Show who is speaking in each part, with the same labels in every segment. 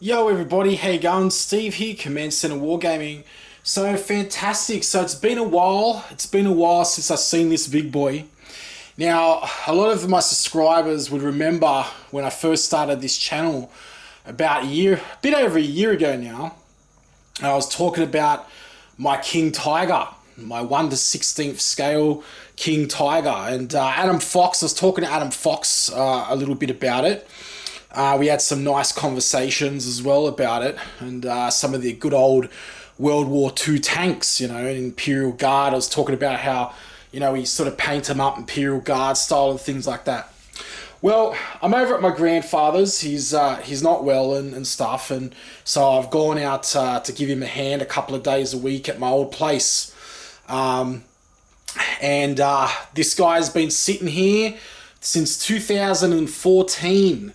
Speaker 1: Yo everybody, how you going? Steve here, Command Centre Wargaming. So fantastic. So it's been a while. It's been a while since I've seen this big boy. Now, a lot of my subscribers would remember when I first started this channel about a bit over a year ago now. I was talking about my King Tiger, my 1/16 scale King Tiger. And Adam Fox, I was talking to Adam Fox a little bit about it. We had some nice conversations as well about it, and some of the good old World War II tanks, Imperial Guard. I was talking about how, we sort of paint them up Imperial Guard style and things like that. Well, I'm over at my grandfather's. He's not well and stuff, and so I've gone out to give him a hand a couple of days a week at my old place. This guy's been sitting here since 2014.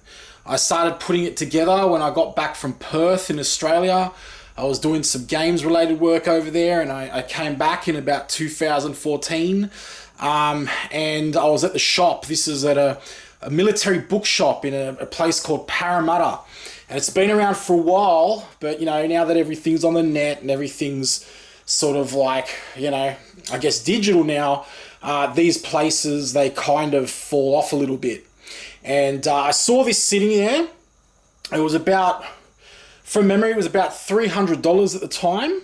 Speaker 1: I started putting it together when I got back from Perth in Australia. I was doing some games related work over there, and I came back in about 2014. And I was at the shop. This is at a military bookshop in a place called Parramatta. And it's been around for a while, but now that everything's on the net and everything's sort of like, I guess digital now, these places, they kind of fall off a little bit. And I saw this sitting there. It was about, from memory, it was about $300 at the time.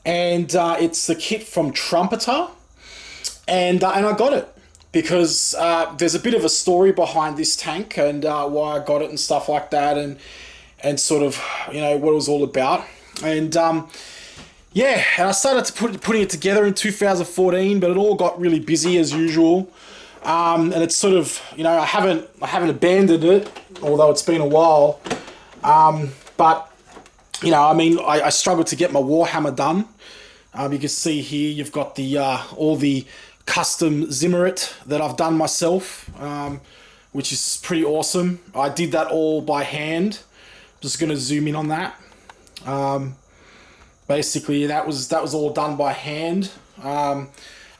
Speaker 1: And it's the kit from Trumpeter. And I got it because there's a bit of a story behind this tank and why I got it and stuff like that, and sort of, what it was all about. And and I started to putting it together in 2014, but it all got really busy as usual. And it's sort of, I haven't abandoned it, although it's been a while. But, I struggled to get my Warhammer done. You can see here, you've got the all the custom Zimmerit that I've done myself, which is pretty awesome. I did that all by hand. Just going to zoom in on that. Basically, that was all done by hand,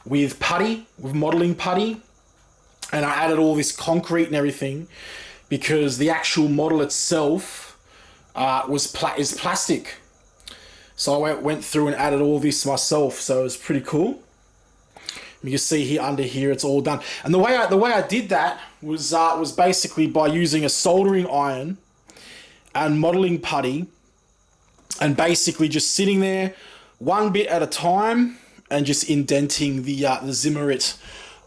Speaker 1: with putty, with modeling putty. And I added all this concrete and everything because the actual model itself is plastic. So I went through and added all this myself. So it was pretty cool. You can see here under here, it's all done. And the way I did that was basically by using a soldering iron and modeling putty, and basically just sitting there one bit at a time and just indenting the Zimmerit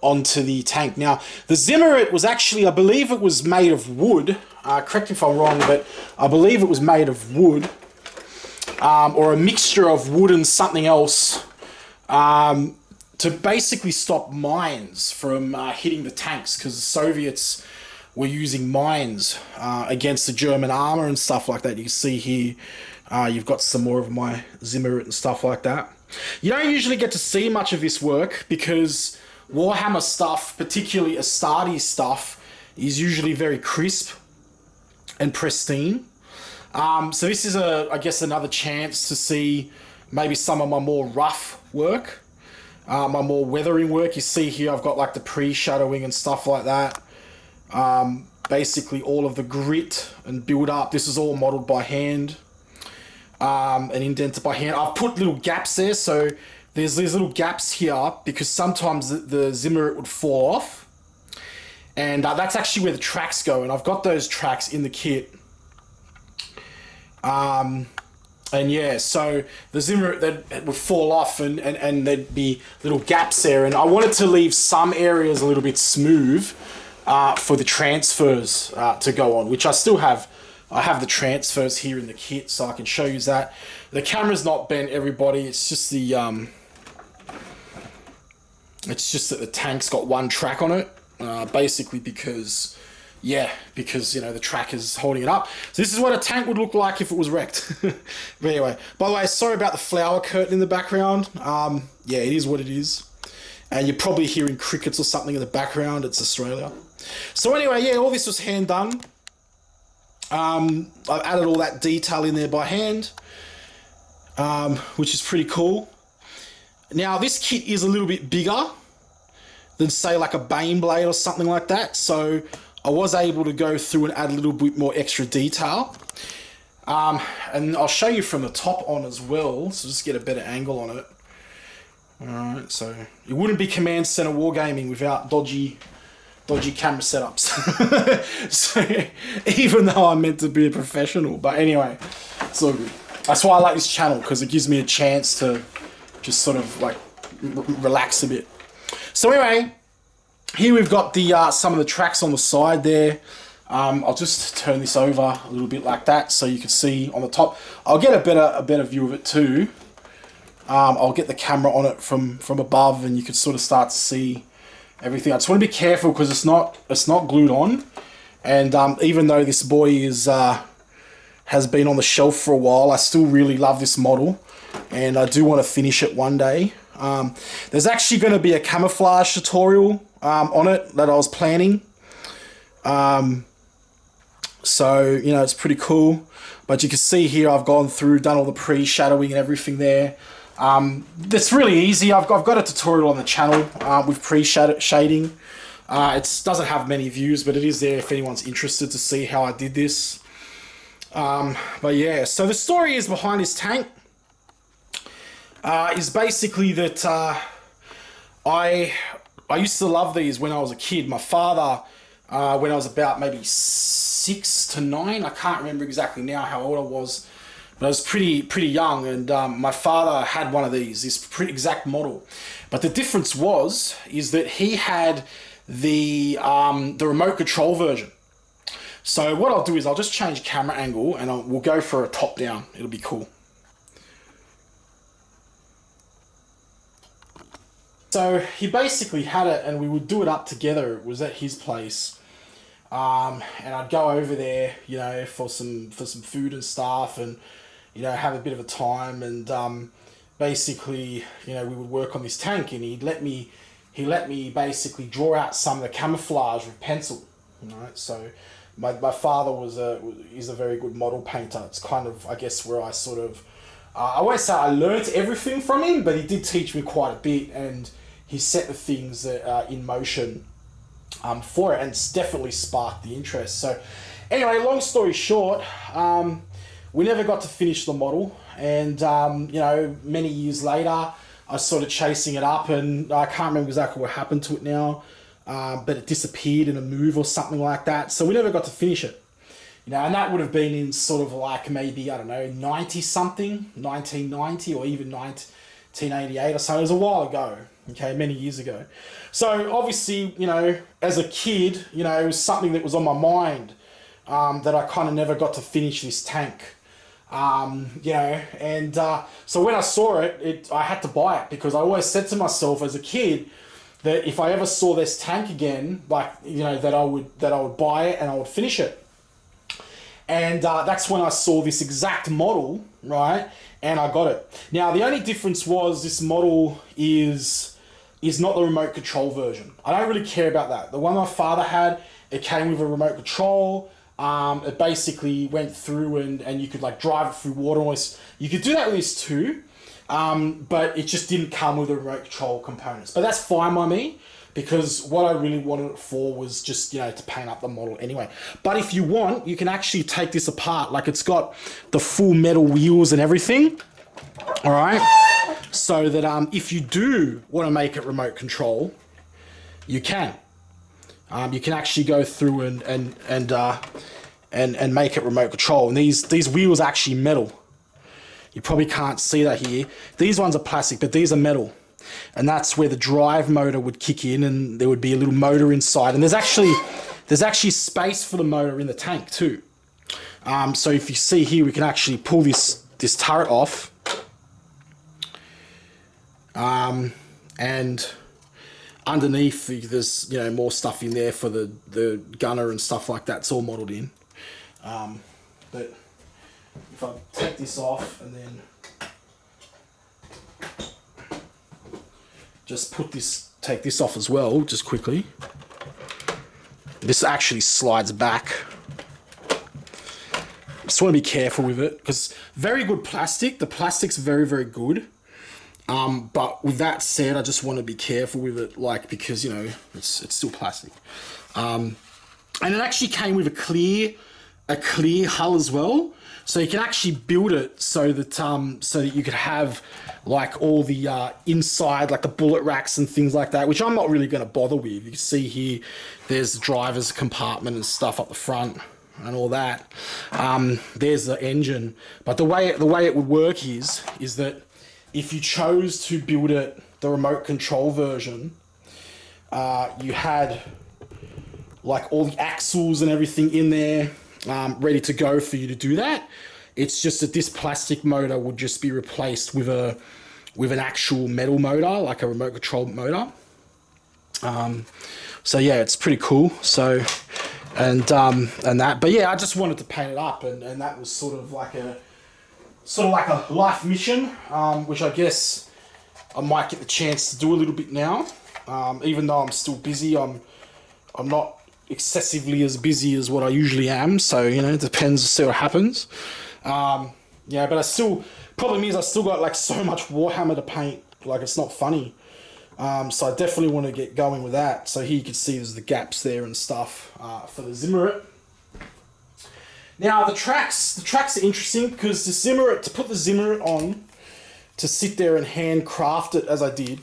Speaker 1: onto the tank. Now, the Zimmerit was actually, I believe it was made of wood. Correct me if I'm wrong, but I believe it was made of wood, or a mixture of wood and something else, to basically stop mines from hitting the tanks, because the Soviets were using mines against the German armor and stuff like that. You can see here, you've got some more of my Zimmerit and stuff like that. You don't usually get to see much of this work because Warhammer stuff, particularly Astartes stuff, is usually very crisp and pristine. So this is, I guess, another chance to see maybe some of my more rough work, my more weathering work. You see here, I've got like the pre-shadowing and stuff like that. Basically all of the grit and build up. This is all modeled by hand, and indented by hand. I've put little gaps there, so there's these little gaps here because sometimes the Zimmerit would fall off. And that's actually where the tracks go. And I've got those tracks in the kit. And yeah, so the Zimmerit that would fall off and there'd be little gaps there. And I wanted to leave some areas a little bit smooth for the transfers to go on, which I still have. I have the transfers here in the kit, so I can show you that. The camera's not bent, everybody. It's just the it's just that the tank's got one track on it, basically because the track is holding it up. So this is what a tank would look like if it was wrecked. But anyway, by the way, sorry about the flower curtain in the background. Yeah, it is what it is. And you're probably hearing crickets or something in the background. It's Australia. So anyway, yeah, all this was hand done. I've added all that detail in there by hand, which is pretty cool. Now, this kit is a little bit bigger than, say, like a Baneblade or something like that. So I was able to go through and add a little bit more extra detail. And I'll show you from the top on as well, so just get a better angle on it. Alright, so it wouldn't be Command Centre Wargaming without dodgy camera setups. So even though I'm meant to be a professional, but anyway, it's all good. That's why I like this channel, because it gives me a chance to just sort of like relax a bit. So anyway, here we've got the some of the tracks on the side there. I'll just turn this over a little bit like that so you can see on the top. I'll get a better view of it too. I'll get the camera on it from above, and you can sort of start to see everything. I just want to be careful because it's not glued on, and even though this boy has been on the shelf for a while, I still really love this model, and I do want to finish it one day. There's actually going to be a camouflage tutorial on it that I was planning. So, you know, it's pretty cool. But you can see here I've gone through, done all the pre-shadowing and everything there. It's really easy. I've got a tutorial on the channel with pre-shading. It doesn't have many views, but it is there if anyone's interested to see how I did this. But yeah, so the story is behind this tank. Is basically that I used to love these when I was a kid. My father, when I was about maybe 6 to 9, I can't remember exactly now how old I was, but I was pretty young, and my father had one of these, this pretty exact model. But the difference is that he had the remote control version. So what I'll do is I'll just change camera angle, and we'll go for a top down. It'll be cool. So he basically had it, and we would do it up together. It was at his place. And I'd go over there, you know, for some food and stuff, and, you know, have a bit of a time, and basically, you know, we would work on this tank, and he let me basically draw out some of the camouflage with pencil, you know. So my father is a very good model painter. It's kind of, I guess, where I sort of I won't say I learnt everything from him, but he did teach me quite a bit, and he set the things in motion for it, and it's definitely sparked the interest. So anyway, long story short, we never got to finish the model, and you know, many years later I was sort of chasing it up, and I can't remember exactly what happened to it now, but it disappeared in a move or something like that, so we never got to finish it. You know, and that would have been in sort of like maybe, I don't know, 90 something, 1990, or even 1988 or so. It was a while ago, okay, many years ago. So obviously, you know, as a kid, you know, it was something that was on my mind, that I kind of never got to finish this tank. You know, and so when I saw it, I had to buy it, because I always said to myself as a kid that if I ever saw this tank again, like, you know, that I would buy it and I would finish it. And that's when I saw this exact model, right? And I got it. Now, the only difference was this model is not the remote control version. I don't really care about that. The one my father had, it came with a remote control. It basically went through and you could like drive it through water. You could do that with this too, but it just didn't come with the remote control components. But that's fine by me, because what I really wanted it for was just, you know, to paint up the model anyway. But if you want, you can actually take this apart. Like, it's got the full metal wheels and everything, all right? So that if you do want to make it remote control, you can. You can actually go through and make it remote control. And these wheels are actually metal. You probably can't see that here. These ones are plastic, but these are metal. And that's where the drive motor would kick in, and there would be a little motor inside. And there's actually space for the motor in the tank too. So if you see here, we can actually pull this turret off. And underneath, there's, you know, more stuff in there for the gunner and stuff like that. It's all modelled in. But if I take this off and then just take this off as well, just quickly. This actually slides back. Just want to be careful with it, because very good plastic. The plastic's very, very good. But with that said, I just want to be careful with it, like, because, you know, it's still plastic. And it actually came with a clear a clear hull as well. So you can actually build it so that you could have like all the inside, like the bullet racks and things like that, which I'm not really going to bother with. You can see here, there's the driver's compartment and stuff up the front and all that. There's the engine. But the way it would work is that if you chose to build it the remote control version, you had like all the axles and everything in there, ready to go for you to do that. It's just that this plastic motor would just be replaced with an actual metal motor, like a remote control motor. So yeah, it's pretty cool. So and that, but yeah, I just wanted to paint it up, and that was sort of like a life mission, which I guess I might get the chance to do a little bit now. Even though I'm still busy, I'm not excessively as busy as what I usually am, so you know, it depends, see what happens. Yeah, but problem is I still got like so much Warhammer to paint, like it's not funny. So I definitely want to get going with that. So here you can see there's the gaps there and stuff for the Zimmerit. Now the tracks are interesting because the Zimmerit, to put the Zimmerit on, to sit there and handcraft it as I did,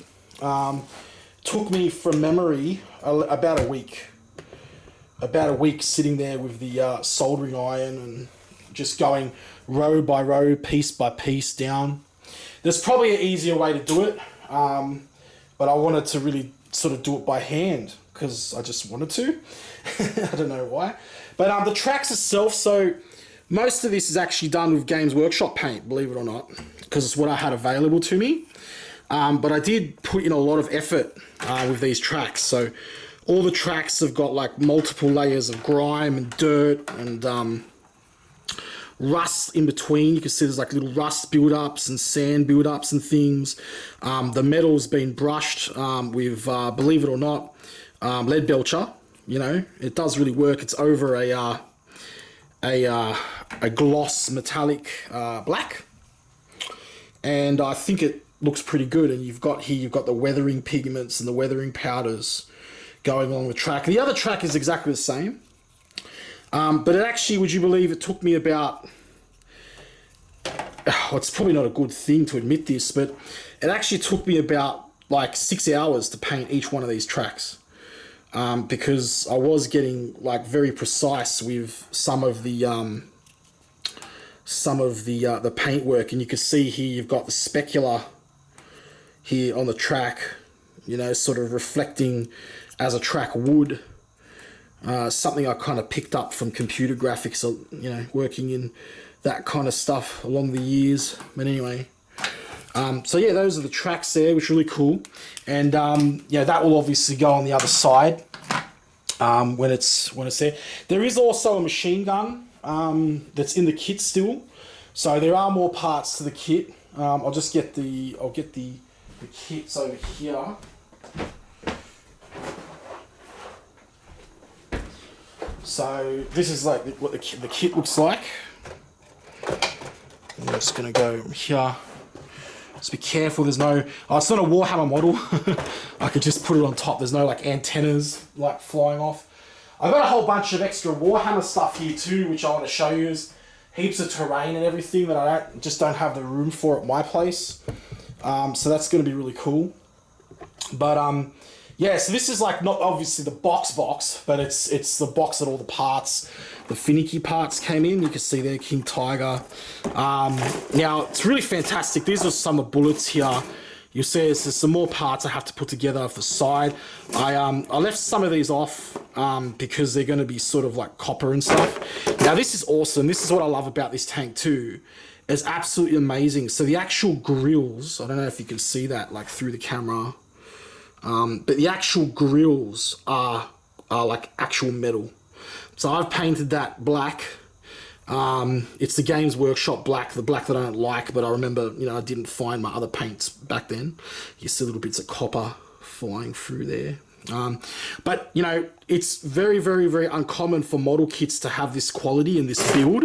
Speaker 1: took me from memory about a week. About a week sitting there with the soldering iron and just going row by row, piece by piece down. There's probably an easier way to do it, but I wanted to really sort of do it by hand because I just wanted to. I don't know why. But the tracks itself, so most of this is actually done with Games Workshop paint, believe it or not, because it's what I had available to me. But I did put in a lot of effort with these tracks. So all the tracks have got like multiple layers of grime and dirt and rust in between. You can see there's like little rust build-ups and sand build-ups and things. The metal's been brushed with, believe it or not, lead belcher. You know, it does really work. It's over a gloss metallic black, and I think it looks pretty good. And you've got the weathering pigments and the weathering powders going along the track. The other track is exactly the same, but it actually, would you believe, it took me about, it's probably not a good thing to admit this, but it actually took me about like 6 hours to paint each one of these tracks, because I was getting like very precise with some of the paint work. And you can see here you've got the specular here on the track, you know, sort of reflecting as a track would. Something I kind of picked up from computer graphics, you know, working in that kind of stuff along the years. But anyway, so yeah, those are the tracks there, which is really cool. And yeah, that will obviously go on the other side when it's there. There is also a machine gun that's in the kit still, so there are more parts to the kit. I'll get the kits over here. So this is like what the kit looks like. I'm just gonna go here. Just be careful. There's no. Oh, it's not a Warhammer model. I could just put it on top. There's no like antennas like flying off. I've got a whole bunch of extra Warhammer stuff here too, which I want to show you. Is heaps of terrain and everything that I just don't have the room for at my place. So that's going to be really cool. But yeah, so this is like not obviously the box, but it's the box that all the parts, the finicky parts came in. You can see there, King Tiger. Now, it's really fantastic. These are some of the bullets here. You'll see there's some more parts I have to put together for the side. I left some of these off because they're going to be sort of like copper and stuff. Now, this is awesome. This is what I love about this tank too. It's absolutely amazing. So the actual grills, I don't know if you can see that like through the camera. But the actual grills are like actual metal. So I've painted that black. It's the Games Workshop black, the black that I don't like, but I remember, you know, I didn't find my other paints back then. You see little bits of copper flying through there. But, you know, it's very, very, very uncommon for model kits to have this quality and this build.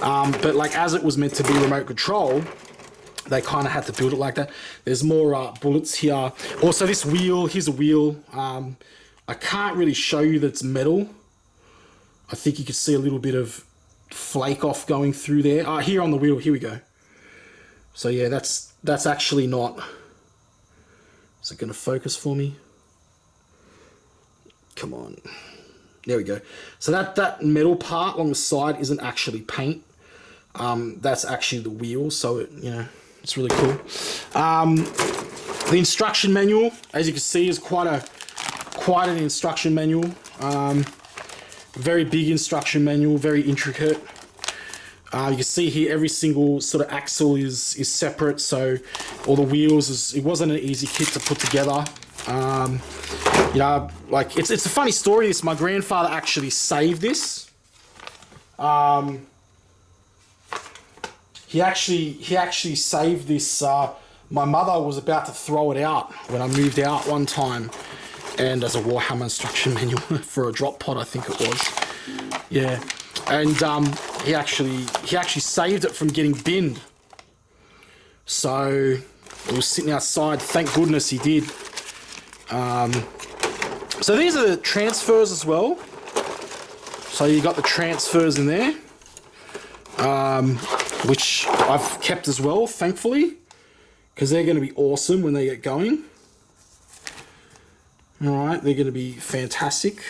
Speaker 1: But like as it was meant to be remote control, they kind of had to build it like that. There's more bullets here. Also, this wheel, here's a wheel. I can't really show you that it's metal. I think you can see a little bit of flake off going through there. Here on the wheel, here we go. So yeah, that's actually not... Is it going to focus for me? Come on. There we go. So that metal part along the side isn't actually paint. That's actually the wheel, so it, you know, it's really cool. The instruction manual, as you can see, is quite an instruction manual. Very big instruction manual, very intricate. You can see here every single sort of axle is separate, so all the wheels it wasn't an easy kit to put together. You know, like it's a funny story. This, my grandfather actually saved this. He actually saved this. My mother was about to throw it out when I moved out one time, and as a Warhammer instruction manual for a drop pod, I think it was. Yeah, and he actually saved it from getting binned. So it was sitting outside. Thank goodness he did. So these are the transfers as well. So you got the transfers in there, which I've kept as well, thankfully, because they're going to be awesome when they get going. All right, they're going to be fantastic.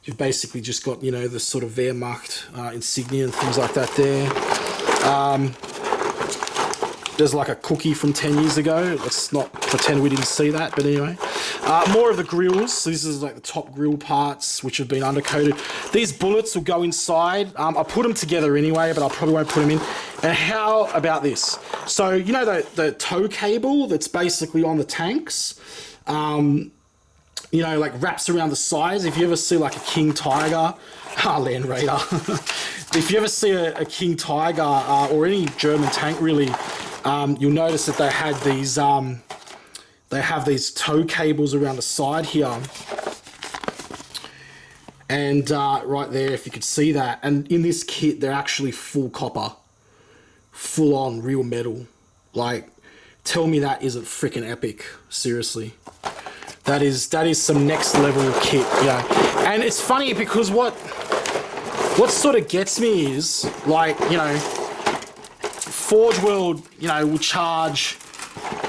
Speaker 1: You've basically just got, you know, the sort of Wehrmacht insignia and things like that there. There's like a cookie from 10 years ago. Let's not pretend we didn't see that, but anyway. More of the grills. So this is like the top grill parts, which have been undercoated. These bullets will go inside. I put them together anyway, but I probably won't put them in. And how about this? So, you know the tow cable that's basically on the tanks? You know, like wraps around the sides. If you ever see like a King Tiger, Land Raider. If you ever see a King Tiger or any German tank really, you'll notice that they have these tow cables around the side here. And right there, if you could see that. And in this kit, they're actually full copper. Full on real metal. Like, tell me that isn't freaking epic. Seriously. That is some next level kit, yeah. And it's funny because what sort of gets me is, like, you know, Forge World, you know, will charge,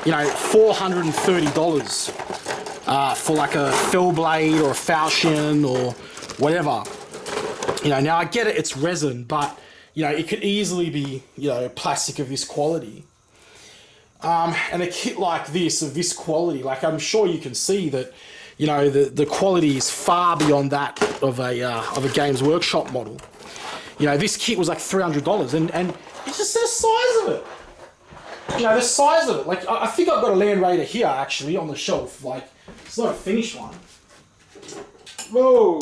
Speaker 1: you know, $430 for like a fell blade or a falchion or whatever. You know, now I get it, it's resin, but, you know, it could easily be, you know, plastic of this quality. And a kit like this, of this quality, like I'm sure you can see that, you know, the quality is far beyond that of a Games Workshop model. You know, this kit was like $300, and it's just the size of it. You know, the size of it. Like, I think I've got a Land Raider here, actually, on the shelf. Like, it's not a finished one. Whoa!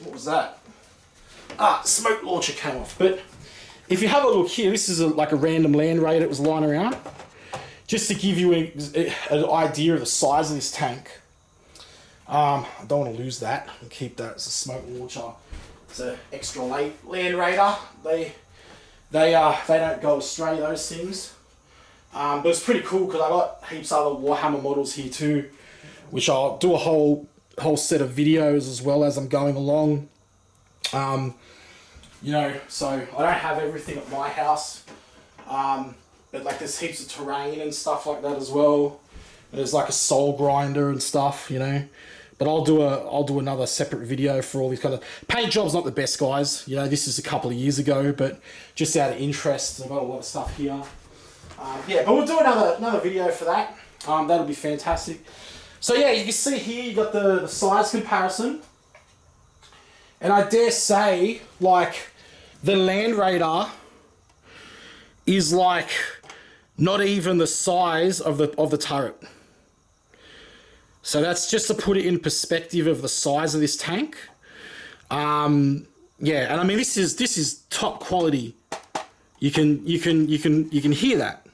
Speaker 1: What was that? Smoke launcher came off. But if you have a look here, this is like a random Land Raider that was lying around. Just to give you an idea of the size of this tank. I don't want to lose that and keep that as a smoke launcher. It's an extra late Land Raider. They don't go astray, those things. But it's pretty cool because I got heaps of other Warhammer models here too, which I'll do a whole set of videos as well as I'm going along. You know, so I don't have everything at my house. But like there's heaps of terrain and stuff like that as well. There's like a soul grinder and stuff, you know. But I'll do another separate video for all these kind of... Paint job's not the best, guys. You know, this is a couple of years ago, but just out of interest, I've got a lot of stuff here. Yeah, but we'll do another video for that. That'll be fantastic. So yeah, you can see here you got the size comparison. And I dare say, like, the Land Raider is like not even the size of the turret. So that's just to put it in perspective of the size of this tank. Yeah, and I mean this is top quality. You can hear that.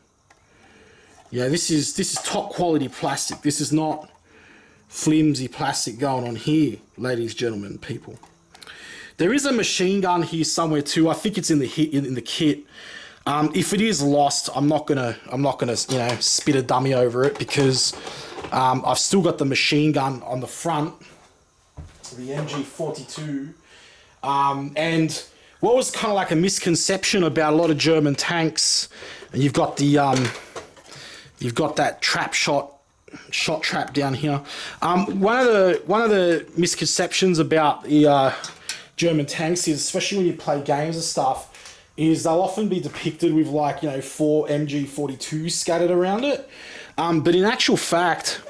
Speaker 1: Yeah, this is top quality plastic. This is not flimsy plastic going on here, ladies, gentlemen, people. There is a machine gun here somewhere too. I think it's in the kit. If it is lost, I'm not gonna you know, spit a dummy over it because I've still got the machine gun on the front, the MG42, and what was kind of like a misconception about a lot of German tanks, and you've got the you've got that shot trap down here. One of the misconceptions about the German tanks is, especially when you play games and stuff, is they'll often be depicted with, like, you know, 4 MG42s scattered around it. But in actual fact,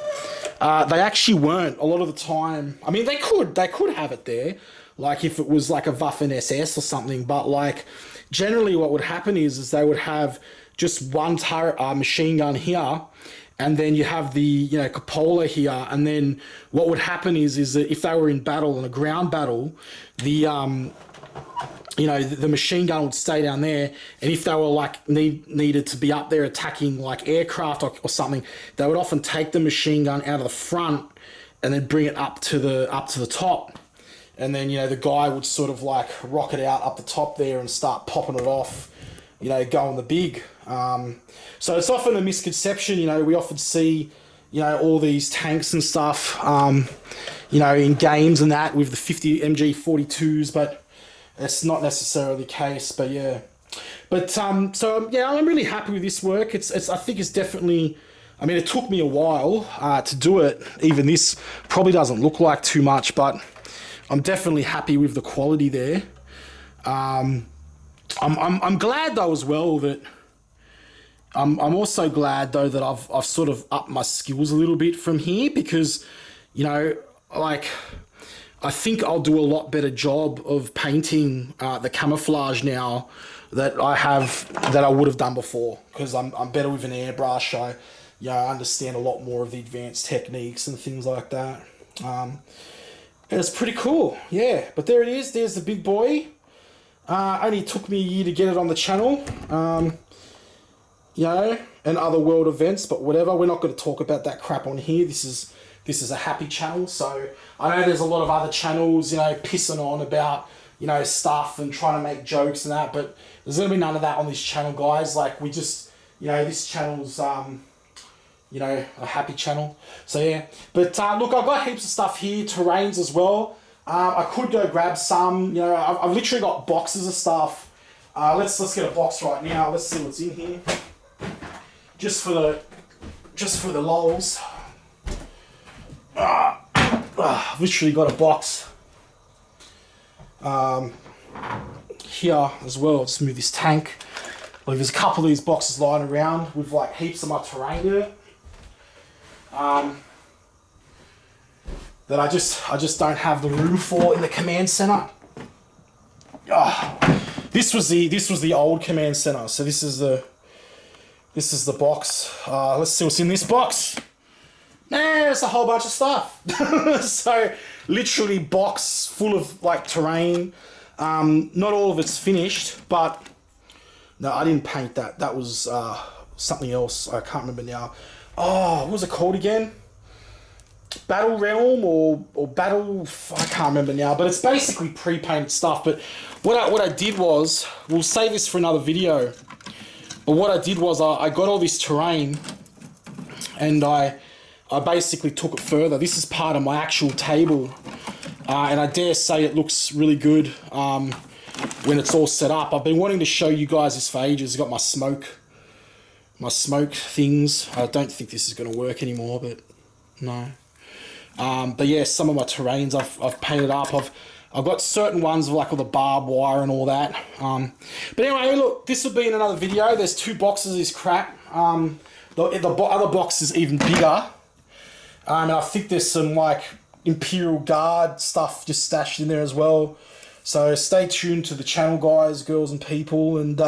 Speaker 1: they actually weren't a lot of the time. I mean, they could have it there, like if it was like a Waffen SS or something. But like generally, what would happen is they would have just one turret machine gun here, and then you have the, you know, cupola here, and then what would happen is that if they were in battle, in a ground battle, the you know, the machine gun would stay down there, and if they were like needed to be up there attacking like aircraft or something, they would often take the machine gun out of the front and then bring it up to the top, and then, you know, the guy would sort of like rocket out up the top there and start popping it off, you know, going the big. So it's often a misconception, you know, we often see, you know, all these tanks and stuff, you know, in games and that with the 50 MG42s, but it's not necessarily the case. But yeah, but so yeah, I'm really happy with this work. I think it's definitely, I mean, it took me a while to do it. Even this probably doesn't look like too much, but I'm definitely happy with the quality there. I'm glad though as well that I'm also glad though that I've sort of upped my skills a little bit from here, because, you know, like, I think I'll do a lot better job of painting the camouflage now that I would have done before, because I'm better with an airbrush. I understand a lot more of the advanced techniques and things like that. And it's pretty cool, yeah. But there it is. There's the big boy. Only took me a year to get it on the channel. You know, and other world events, but whatever. We're not going to talk about that crap on here. This is a happy channel, so I know there's a lot of other channels, you know, pissing on about, you know, stuff and trying to make jokes and that, but there's going to be none of that on this channel, guys. Like, we just, you know, this channel's, you know, a happy channel. So yeah, but look, I've got heaps of stuff here, terrains as well. I could go grab some, you know, I've literally got boxes of stuff. Let's get a box right now. Let's see what's in here. Just for the lols. I've literally got a box here as well. Just move this tank. Like, there's a couple of these boxes lying around with like heaps of my terrain in it. That I just don't have the room for in the command center. This was the old command center. So this is the box. Let's see what's in this box. There's a whole bunch of stuff. So literally box full of like terrain. Not all of it's finished, but no, I didn't paint that. That was something else. I can't remember now. Oh, what was it called again? Battle Realm or Battle... I can't remember now, but it's basically pre-painted stuff. But what I did was... We'll save this for another video. But what I did was I got all this terrain and I basically took it further. This is part of my actual table. And I dare say it looks really good when it's all set up. I've been wanting to show you guys this for ages. I've got my smoke things. I don't think this is going to work anymore, but no. But yeah, some of my terrains I've painted up. I've got certain ones like all the barbed wire and all that. But anyway, look, this will be in another video. There's 2 boxes of this crap. The other box is even bigger. And I think there's some like Imperial Guard stuff just stashed in there as well. So stay tuned to the channel, guys, girls and people, and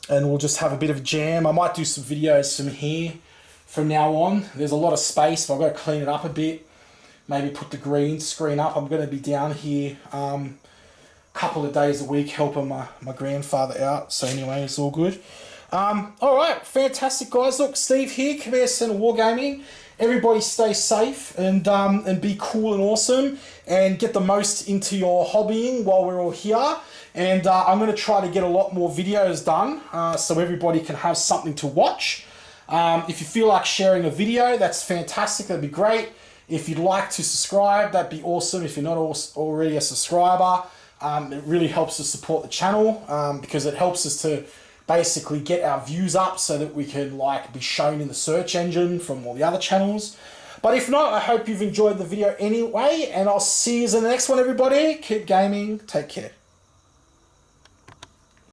Speaker 1: we'll just have a bit of a jam. I might do some videos from here from now on. There's a lot of space, but I've got to clean it up a bit. Maybe put the green screen up. I'm going to be down here a couple of days a week helping my grandfather out. So anyway, it's all good. All right, fantastic, guys. Look, Steve here, Command Centre Wargaming. Everybody stay safe and be cool and awesome and get the most into your hobbying while we're all here. And I'm going to try to get a lot more videos done so everybody can have something to watch. If you feel like sharing a video, that's fantastic. That'd be great. If you'd like to subscribe, that'd be awesome. If you're not already a subscriber, It really helps us support the channel because it helps us to basically get our views up so that we can like be shown in the search engine from all the other channels. But if not, I hope you've enjoyed the video anyway, and I'll see you in the next one, everybody. Keep gaming. Take care.